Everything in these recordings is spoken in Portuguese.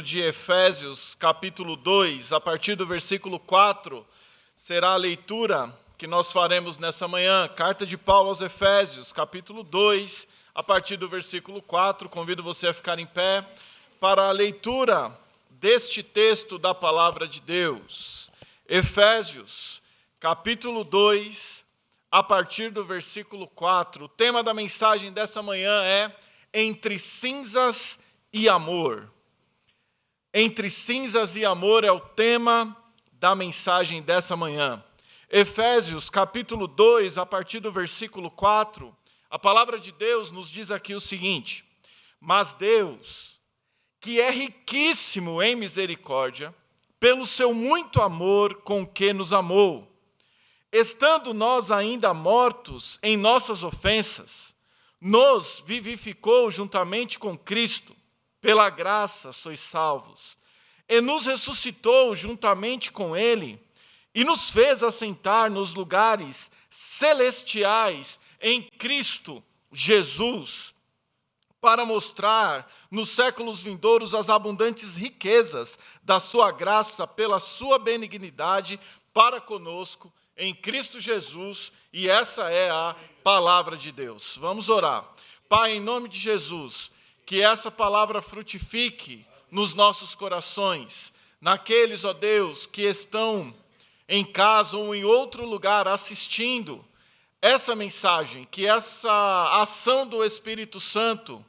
de Efésios, capítulo 2, a partir do versículo 4, será a leitura que nós faremos nessa manhã. Carta de Paulo aos Efésios, capítulo 2, a partir do versículo 4. Convido você a ficar em pé para a leitura deste texto da palavra de Deus. Efésios, capítulo 2, a partir do versículo 4. O tema da mensagem dessa manhã é Entre Cinzas e Amor. Entre cinzas e amor é o tema da mensagem dessa manhã. Efésios, capítulo 2, a partir do versículo 4, a palavra de Deus nos diz aqui o seguinte: Mas Deus, que é riquíssimo em misericórdia, pelo seu muito amor com que nos amou, estando nós ainda mortos em nossas ofensas, nos vivificou juntamente com Cristo. Pela graça sois salvos, e nos ressuscitou juntamente com Ele, e nos fez assentar nos lugares celestiais em Cristo Jesus, para mostrar nos séculos vindouros as abundantes riquezas da sua graça pela sua benignidade para conosco em Cristo Jesus, e essa é a palavra de Deus. Vamos orar. Pai, em nome de Jesus, que essa palavra frutifique nos nossos corações, naqueles, ó Deus, que estão em casa ou em outro lugar assistindo essa mensagem, que essa ação do Espírito Santo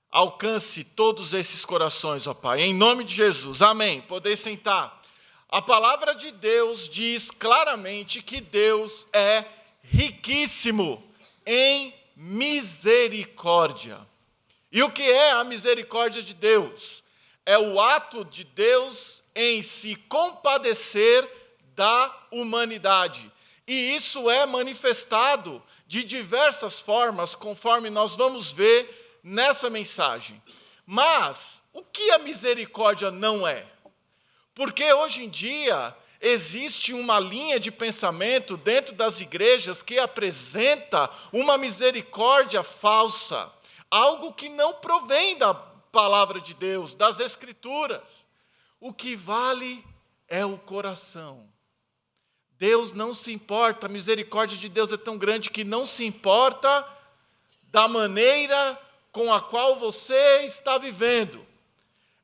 alcance todos esses corações, ó Pai, em nome de Jesus, amém. Podeis sentar. A palavra de Deus diz claramente que Deus é riquíssimo em misericórdia. E o que é a misericórdia de Deus? É o ato de Deus em se compadecer da humanidade. E isso é manifestado de diversas formas, conforme nós vamos ver nessa mensagem. Mas, o que a misericórdia não é? Porque hoje em dia existe uma linha de pensamento dentro das igrejas que apresenta uma misericórdia falsa, algo que não provém da palavra de Deus, das Escrituras. O que vale é o coração. Deus não se importa, a misericórdia de Deus é tão grande que não se importa da maneira com a qual você está vivendo.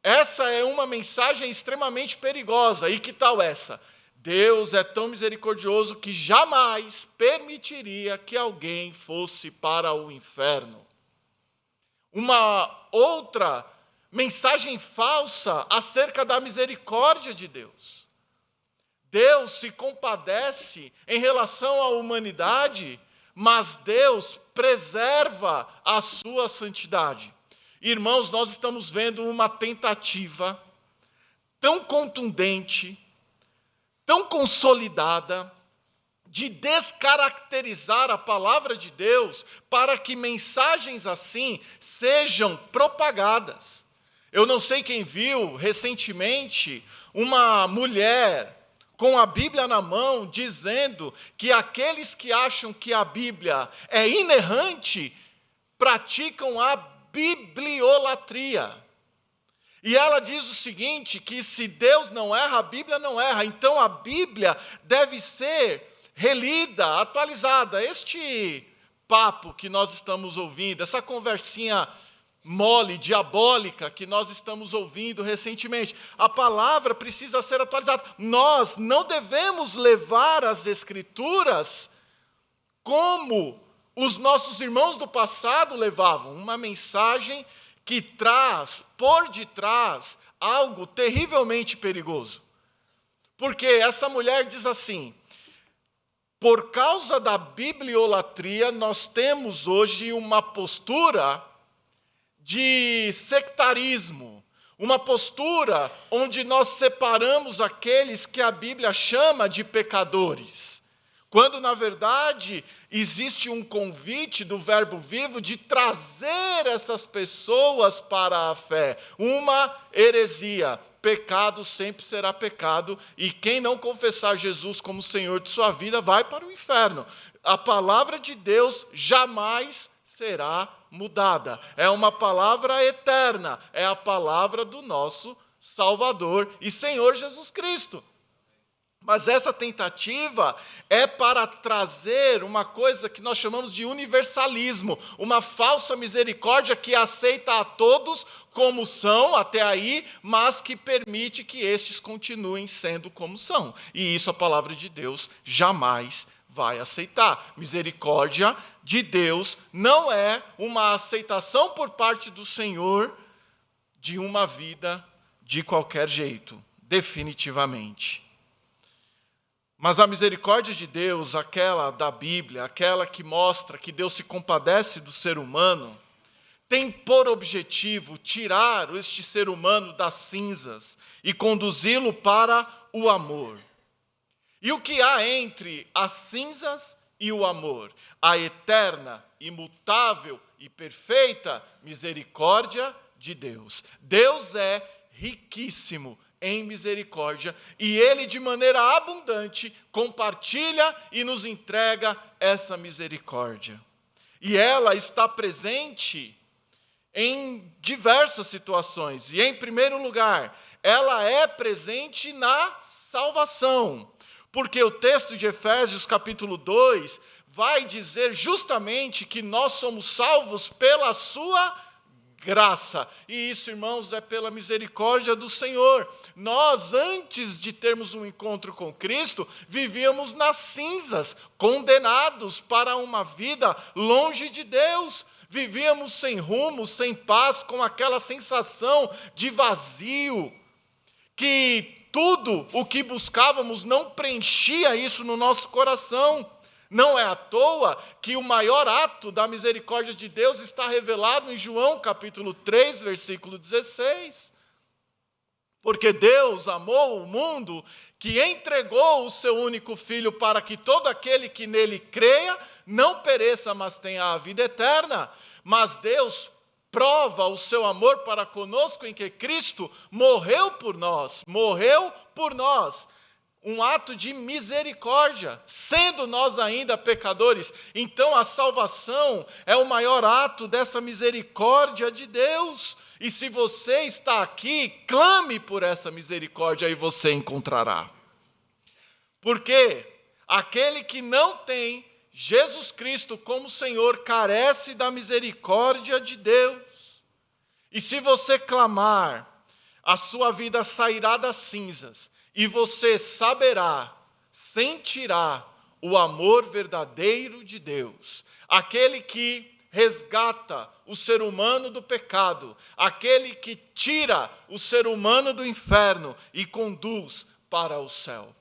Essa é uma mensagem extremamente perigosa. E que tal essa? Deus é tão misericordioso que jamais permitiria que alguém fosse para o inferno. Uma outra mensagem falsa acerca da misericórdia de Deus. Deus se compadece em relação à humanidade, mas Deus preserva a sua santidade. Irmãos, nós estamos vendo uma tentativa tão contundente, tão consolidada, de descaracterizar a palavra de Deus para que mensagens assim sejam propagadas. Eu não sei quem viu recentemente uma mulher com a Bíblia na mão dizendo que aqueles que acham que a Bíblia é inerrante praticam a bibliolatria. E ela diz o seguinte, que se Deus não erra, a Bíblia não erra. Então a Bíblia deve ser relida, atualizada. Este papo que nós estamos ouvindo, essa conversinha mole, diabólica que nós estamos ouvindo recentemente, a palavra precisa ser atualizada. Nós não devemos levar as Escrituras como os nossos irmãos do passado levavam, uma mensagem que traz por detrás algo terrivelmente perigoso. Porque essa mulher diz assim: por causa da bibliolatria, nós temos hoje uma postura de sectarismo, uma postura onde nós separamos aqueles que a Bíblia chama de pecadores, quando na verdade existe um convite do Verbo vivo de trazer essas pessoas para a fé. Uma heresia. Pecado sempre será pecado, e quem não confessar Jesus como Senhor de sua vida vai para o inferno. A palavra de Deus jamais será mudada. É uma palavra eterna, é a palavra do nosso Salvador e Senhor Jesus Cristo. Mas essa tentativa é para trazer uma coisa que nós chamamos de universalismo, uma falsa misericórdia que aceita a todos como são até aí, mas que permite que estes continuem sendo como são. E isso a palavra de Deus jamais vai aceitar. Misericórdia de Deus não é uma aceitação por parte do Senhor de uma vida de qualquer jeito, definitivamente. Mas a misericórdia de Deus, aquela da Bíblia, aquela que mostra que Deus se compadece do ser humano, tem por objetivo tirar este ser humano das cinzas e conduzi-lo para o amor. E o que há entre as cinzas e o amor? A eterna, imutável e perfeita misericórdia de Deus. Deus é riquíssimo em misericórdia, e Ele, de maneira abundante, compartilha e nos entrega essa misericórdia. E ela está presente em diversas situações. E, em primeiro lugar, ela é presente na salvação. Porque o texto de Efésios, capítulo 2, vai dizer justamente que nós somos salvos pela sua graça. E isso, irmãos, é pela misericórdia do Senhor. Nós, antes de termos um encontro com Cristo, vivíamos nas cinzas, condenados para uma vida longe de Deus. Vivíamos sem rumo, sem paz, com aquela sensação de vazio, que tudo o que buscávamos não preenchia isso no nosso coração. Não é à toa que o maior ato da misericórdia de Deus está revelado em João capítulo 3, versículo 16. Porque Deus amou o mundo que entregou o seu único Filho para que todo aquele que nele creia não pereça, mas tenha a vida eterna. Mas Deus prova o seu amor para conosco em que Cristo morreu por nós. Um ato de misericórdia, sendo nós ainda pecadores. Então a salvação é o maior ato dessa misericórdia de Deus. E se você está aqui, clame por essa misericórdia e você encontrará. Porque aquele que não tem Jesus Cristo como Senhor carece da misericórdia de Deus. E se você clamar, a sua vida sairá das cinzas. E você saberá, sentirá o amor verdadeiro de Deus. Aquele que resgata o ser humano do pecado. Aquele que tira o ser humano do inferno e conduz para o céu.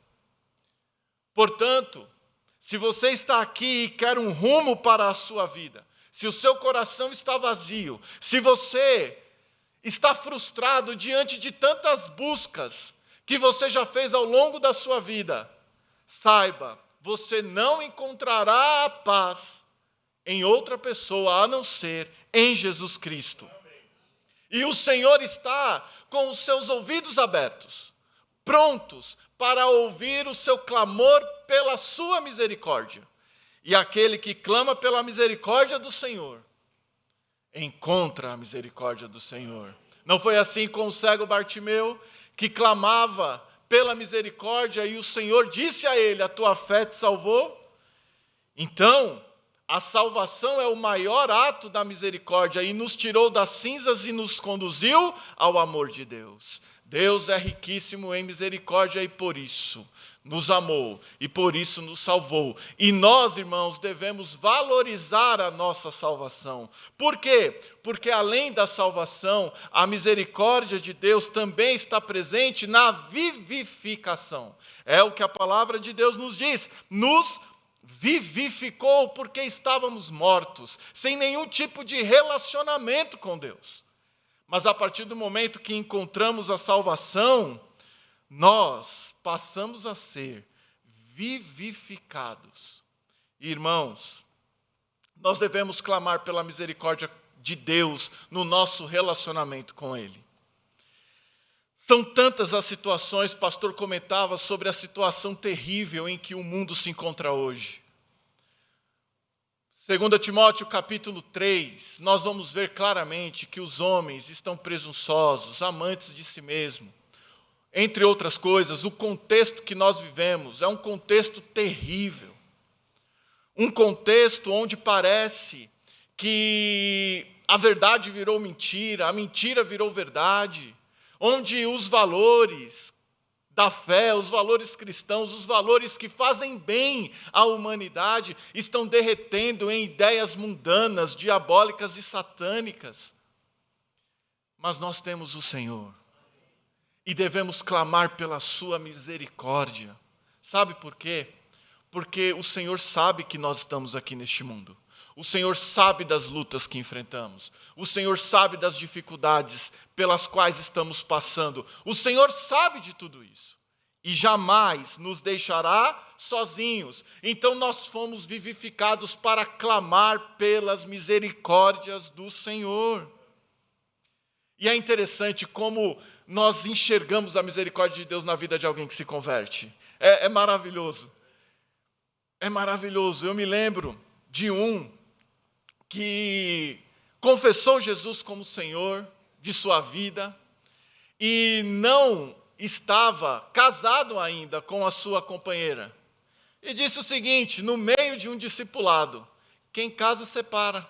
Portanto, se você está aqui e quer um rumo para a sua vida, se o seu coração está vazio, se você está frustrado diante de tantas buscas que você já fez ao longo da sua vida, saiba, você não encontrará a paz em outra pessoa a não ser em Jesus Cristo. E o Senhor está com os seus ouvidos abertos, prontos para ouvir o seu clamor pela sua misericórdia. E aquele que clama pela misericórdia do Senhor, encontra a misericórdia do Senhor. Não foi assim com o cego Bartimeu, que clamava pela misericórdia e o Senhor disse a ele: a tua fé te salvou? Então, a salvação é o maior ato da misericórdia e nos tirou das cinzas e nos conduziu ao amor de Deus. Deus é riquíssimo em misericórdia e por isso nos amou e por isso nos salvou. E nós, irmãos, devemos valorizar a nossa salvação. Por quê? Porque além da salvação, a misericórdia de Deus também está presente na vivificação. É o que a palavra de Deus nos diz. Nos vivificou porque estávamos mortos, sem nenhum tipo de relacionamento com Deus. Mas a partir do momento que encontramos a salvação, nós passamos a ser vivificados. Irmãos, nós devemos clamar pela misericórdia de Deus no nosso relacionamento com Ele. São tantas as situações, o pastor comentava sobre a situação terrível em que o mundo se encontra hoje. 2 Timóteo capítulo 3, nós vamos ver claramente que os homens estão presunçosos, amantes de si mesmo. Entre outras coisas, o contexto que nós vivemos é um contexto terrível. Um contexto onde parece que a verdade virou mentira, a mentira virou verdade, onde os valores da fé, os valores cristãos, os valores que fazem bem à humanidade, estão derretendo em ideias mundanas, diabólicas e satânicas. Mas nós temos o Senhor e devemos clamar pela sua misericórdia. Sabe por quê? Porque o Senhor sabe que nós estamos aqui neste mundo. O Senhor sabe das lutas que enfrentamos. O Senhor sabe das dificuldades pelas quais estamos passando. O Senhor sabe de tudo isso. E jamais nos deixará sozinhos. Então nós fomos vivificados para clamar pelas misericórdias do Senhor. E é interessante como nós enxergamos a misericórdia de Deus na vida de alguém que se converte. É maravilhoso. É maravilhoso. Eu me lembro de um que confessou Jesus como Senhor de sua vida e não estava casado ainda com a sua companheira. E disse o seguinte, no meio de um discipulado: quem casa separa,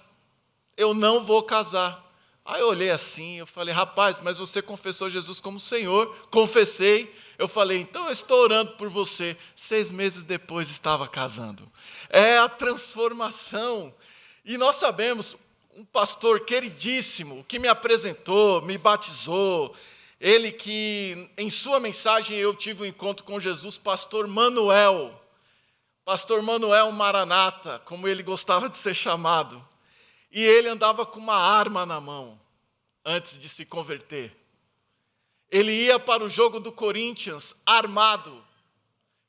eu não vou casar. Aí eu olhei assim, eu falei: rapaz, mas você confessou Jesus como Senhor. Confessei. Eu falei: então eu estou orando por você. 6 meses depois estava casando. É a transformação. E nós sabemos, um pastor queridíssimo, que me apresentou, me batizou, ele que em sua mensagem eu tive um encontro com Jesus, pastor Manuel Maranata, como ele gostava de ser chamado. E ele andava com uma arma na mão, antes de se converter. Ele ia para o jogo do Corinthians armado,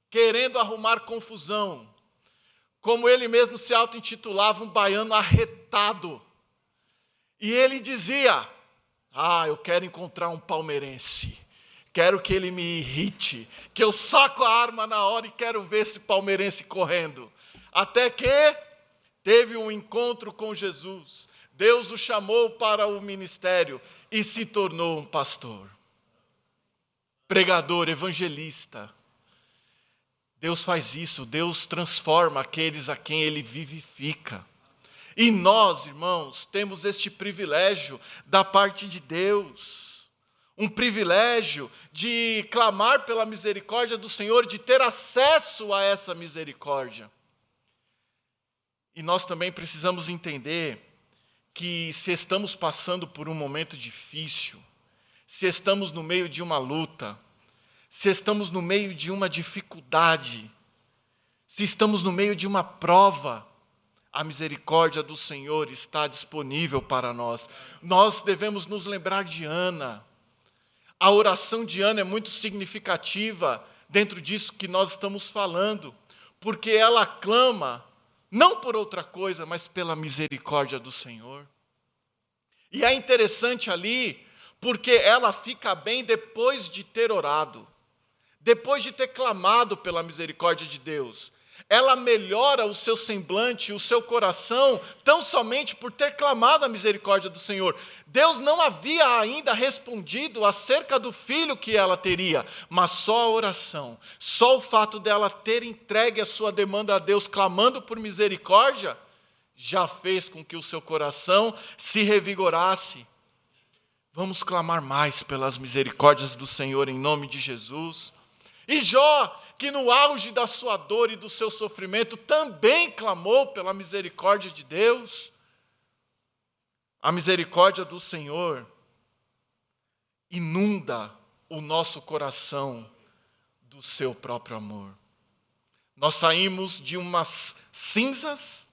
querendo arrumar confusão. Como ele mesmo se auto-intitulava, um baiano arretado. E ele dizia: eu quero encontrar um palmeirense. Quero que ele me irrite, que eu saco a arma na hora e quero ver esse palmeirense correndo. Até que teve um encontro com Jesus. Deus o chamou para o ministério e se tornou um pastor. Pregador, evangelista. Deus faz isso, Deus transforma aqueles a quem Ele vivifica. E nós, irmãos, temos este privilégio da parte de Deus. Um privilégio de clamar pela misericórdia do Senhor, de ter acesso a essa misericórdia. E nós também precisamos entender que se estamos passando por um momento difícil, se estamos no meio de uma luta, se estamos no meio de uma dificuldade, se estamos no meio de uma prova, a misericórdia do Senhor está disponível para nós. Nós devemos nos lembrar de Ana. A oração de Ana é muito significativa dentro disso que nós estamos falando, porque ela clama não por outra coisa, mas pela misericórdia do Senhor. E é interessante ali, porque ela fica bem depois de ter orado, depois de ter clamado pela misericórdia de Deus. Ela melhora o seu semblante, o seu coração, tão somente por ter clamado a misericórdia do Senhor. Deus não havia ainda respondido acerca do filho que ela teria, mas só a oração, só o fato dela ter entregue a sua demanda a Deus, clamando por misericórdia, já fez com que o seu coração se revigorasse. Vamos clamar mais pelas misericórdias do Senhor em nome de Jesus. E Jó, que no auge da sua dor e do seu sofrimento, também clamou pela misericórdia de Deus. A misericórdia do Senhor inunda o nosso coração do seu próprio amor. Nós saímos de umas cinzas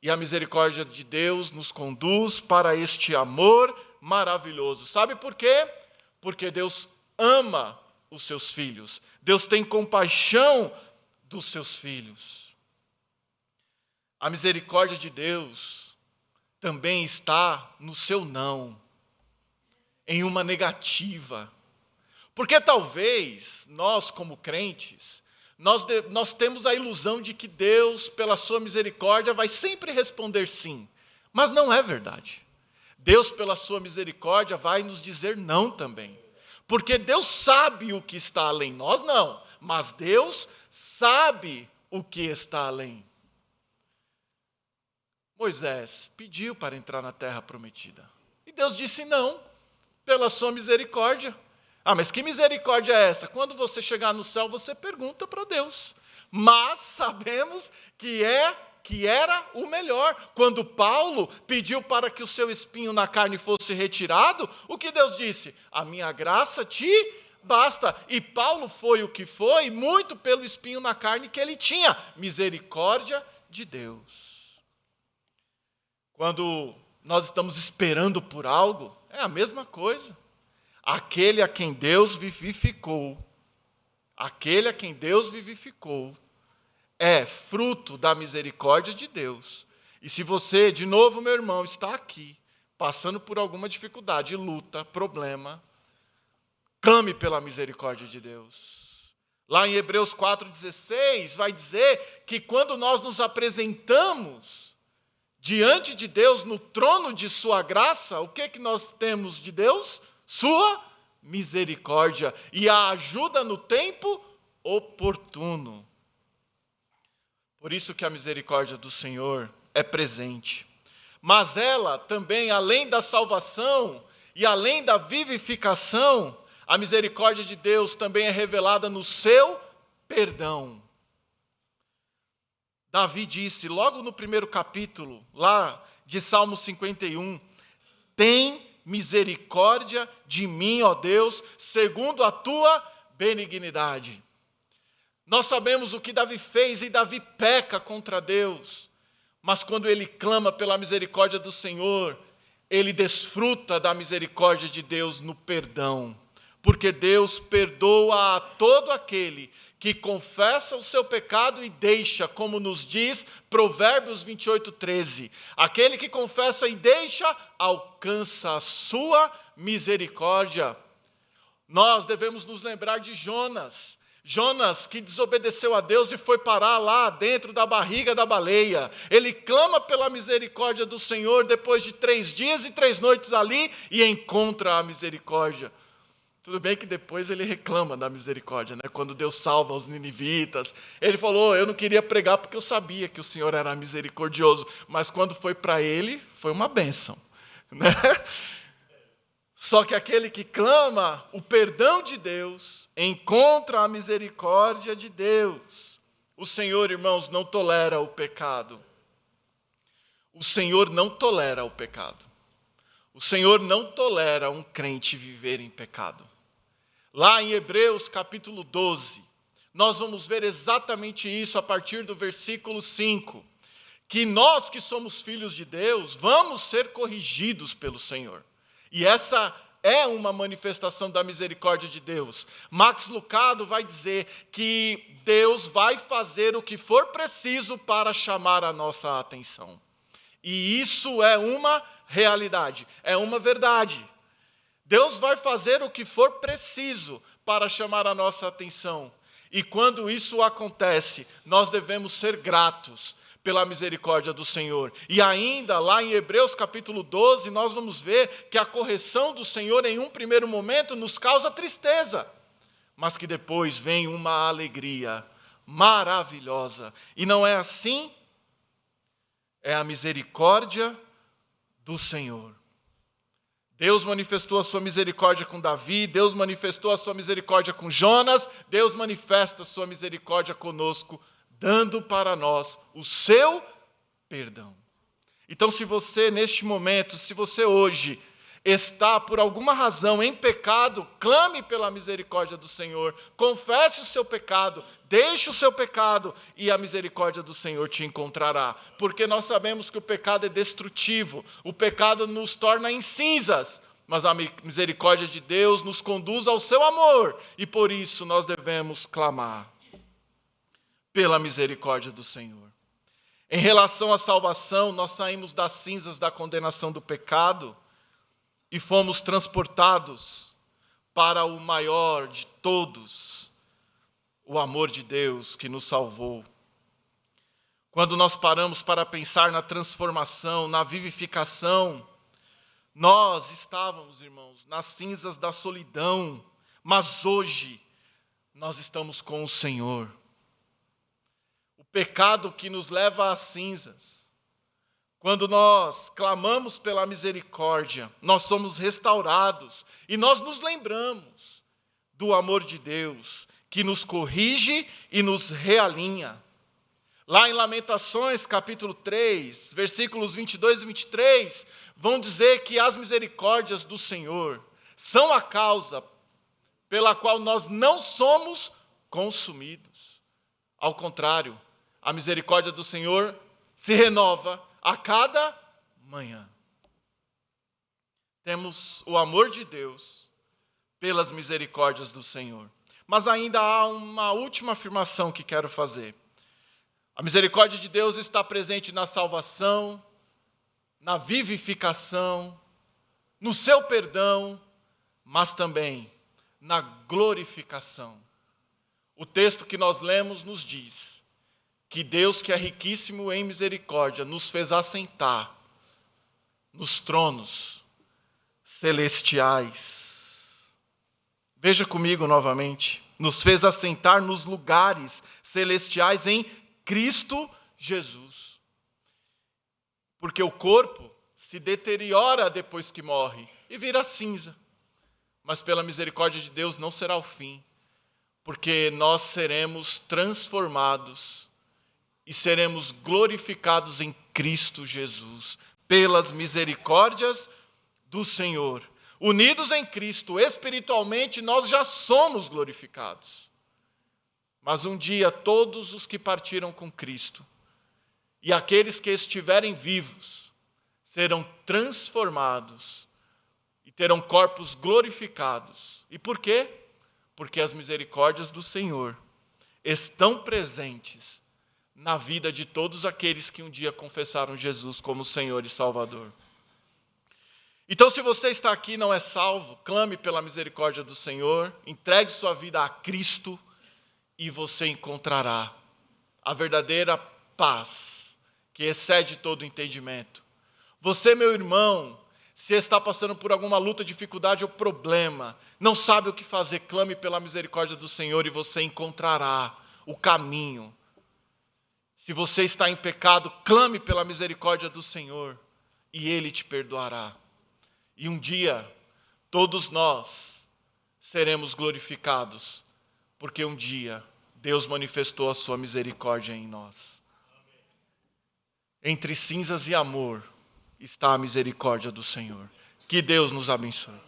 e a misericórdia de Deus nos conduz para este amor maravilhoso. Sabe por quê? Porque Deus ama os seus filhos. Deus tem compaixão dos seus filhos. A misericórdia de Deus também está no seu não, em uma negativa. Porque talvez nós, como crentes, Nós temos a ilusão de que Deus, pela sua misericórdia, vai sempre responder sim. Mas não é verdade. Deus, pela sua misericórdia, vai nos dizer não também. Porque Deus sabe o que está além. Nós não, mas Deus sabe o que está além. Moisés pediu para entrar na terra prometida. E Deus disse não, pela sua misericórdia. Ah, mas que misericórdia é essa? Quando você chegar no céu, você pergunta para Deus. Mas sabemos que era o melhor. Quando Paulo pediu para que o seu espinho na carne fosse retirado, o que Deus disse? A minha graça te basta. E Paulo foi o que foi, muito pelo espinho na carne que ele tinha. Misericórdia de Deus. Quando nós estamos esperando por algo, é a mesma coisa. Aquele a quem Deus vivificou, é fruto da misericórdia de Deus. E se você, de novo, meu irmão, está aqui, passando por alguma dificuldade, luta, problema, clame pela misericórdia de Deus. Lá em Hebreus 4,16, vai dizer que quando nós nos apresentamos diante de Deus, no trono de sua graça, o que nós temos de Deus? Sua misericórdia e a ajuda no tempo oportuno. Por isso que a misericórdia do Senhor é presente. Mas ela também, além da salvação e além da vivificação, a misericórdia de Deus também é revelada no seu perdão. Davi disse, logo no primeiro capítulo, lá de Salmo 51, tem misericórdia de mim, ó Deus, segundo a tua benignidade. Nós sabemos o que Davi fez e Davi peca contra Deus, mas quando ele clama pela misericórdia do Senhor, ele desfruta da misericórdia de Deus no perdão, porque Deus perdoa a todo aquele que confessa o seu pecado e deixa, como nos diz Provérbios 28:13. Aquele que confessa e deixa, alcança a sua misericórdia. Nós devemos nos lembrar de Jonas. Jonas, que desobedeceu a Deus e foi parar lá dentro da barriga da baleia. Ele clama pela misericórdia do Senhor depois de 3 dias e 3 noites ali e encontra a misericórdia. Tudo bem que depois ele reclama da misericórdia, né? Quando Deus salva os ninivitas. Ele falou, eu não queria pregar porque eu sabia que o Senhor era misericordioso. Mas quando foi para ele, foi uma bênção, né? Só que aquele que clama o perdão de Deus, encontra a misericórdia de Deus. O Senhor, irmãos, não tolera o pecado. O Senhor não tolera o pecado. O Senhor não tolera um crente viver em pecado. Lá em Hebreus capítulo 12, nós vamos ver exatamente isso a partir do versículo 5. Que nós que somos filhos de Deus, vamos ser corrigidos pelo Senhor. E essa é uma manifestação da misericórdia de Deus. Max Lucado vai dizer que Deus vai fazer o que for preciso para chamar a nossa atenção. E isso é uma realidade, é uma verdade. Deus vai fazer o que for preciso para chamar a nossa atenção. E quando isso acontece, nós devemos ser gratos pela misericórdia do Senhor. E ainda lá em Hebreus capítulo 12, nós vamos ver que a correção do Senhor em um primeiro momento nos causa tristeza, mas que depois vem uma alegria maravilhosa. E não é assim? É a misericórdia do Senhor. Deus manifestou a sua misericórdia com Davi, Deus manifestou a sua misericórdia com Jonas, Deus manifesta a sua misericórdia conosco, dando para nós o seu perdão. Então, se você neste momento, se você hoje está por alguma razão em pecado, clame pela misericórdia do Senhor, confesse o seu pecado, deixe o seu pecado e a misericórdia do Senhor te encontrará. Porque nós sabemos que o pecado é destrutivo, o pecado nos torna em cinzas, mas a misericórdia de Deus nos conduz ao seu amor e por isso nós devemos clamar pela misericórdia do Senhor. Em relação à salvação, nós saímos das cinzas da condenação do pecado e fomos transportados para o maior de todos, o amor de Deus que nos salvou. Quando nós paramos para pensar na transformação, na vivificação, nós estávamos, irmãos, nas cinzas da solidão, mas hoje nós estamos com o Senhor. O pecado que nos leva às cinzas, quando nós clamamos pela misericórdia, nós somos restaurados e nós nos lembramos do amor de Deus, que nos corrige e nos realinha. Lá em Lamentações, capítulo 3, versículos 22 e 23, vão dizer que as misericórdias do Senhor são a causa pela qual nós não somos consumidos. Ao contrário, a misericórdia do Senhor se renova a cada manhã. Temos o amor de Deus pelas misericórdias do Senhor. Mas ainda há uma última afirmação que quero fazer. A misericórdia de Deus está presente na salvação, na vivificação, no seu perdão, mas também na glorificação. O texto que nós lemos nos diz que Deus, que é riquíssimo em misericórdia, nos fez assentar nos tronos celestiais. Veja comigo novamente. Nos fez assentar nos lugares celestiais em Cristo Jesus. Porque o corpo se deteriora depois que morre e vira cinza. Mas pela misericórdia de Deus não será o fim, porque nós seremos transformados e seremos glorificados em Cristo Jesus, pelas misericórdias do Senhor. Unidos em Cristo, espiritualmente, nós já somos glorificados. Mas um dia todos os que partiram com Cristo e aqueles que estiverem vivos serão transformados e terão corpos glorificados. E por quê? Porque as misericórdias do Senhor estão presentes na vida de todos aqueles que um dia confessaram Jesus como Senhor e Salvador. Então, se você está aqui e não é salvo, clame pela misericórdia do Senhor, entregue sua vida a Cristo, e você encontrará a verdadeira paz, que excede todo entendimento. Você, meu irmão, se está passando por alguma luta, dificuldade ou problema, não sabe o que fazer, clame pela misericórdia do Senhor e você encontrará o caminho. Se você está em pecado, clame pela misericórdia do Senhor e Ele te perdoará. E um dia, todos nós seremos glorificados, porque um dia Deus manifestou a sua misericórdia em nós. Entre cinzas e amor está a misericórdia do Senhor. Que Deus nos abençoe.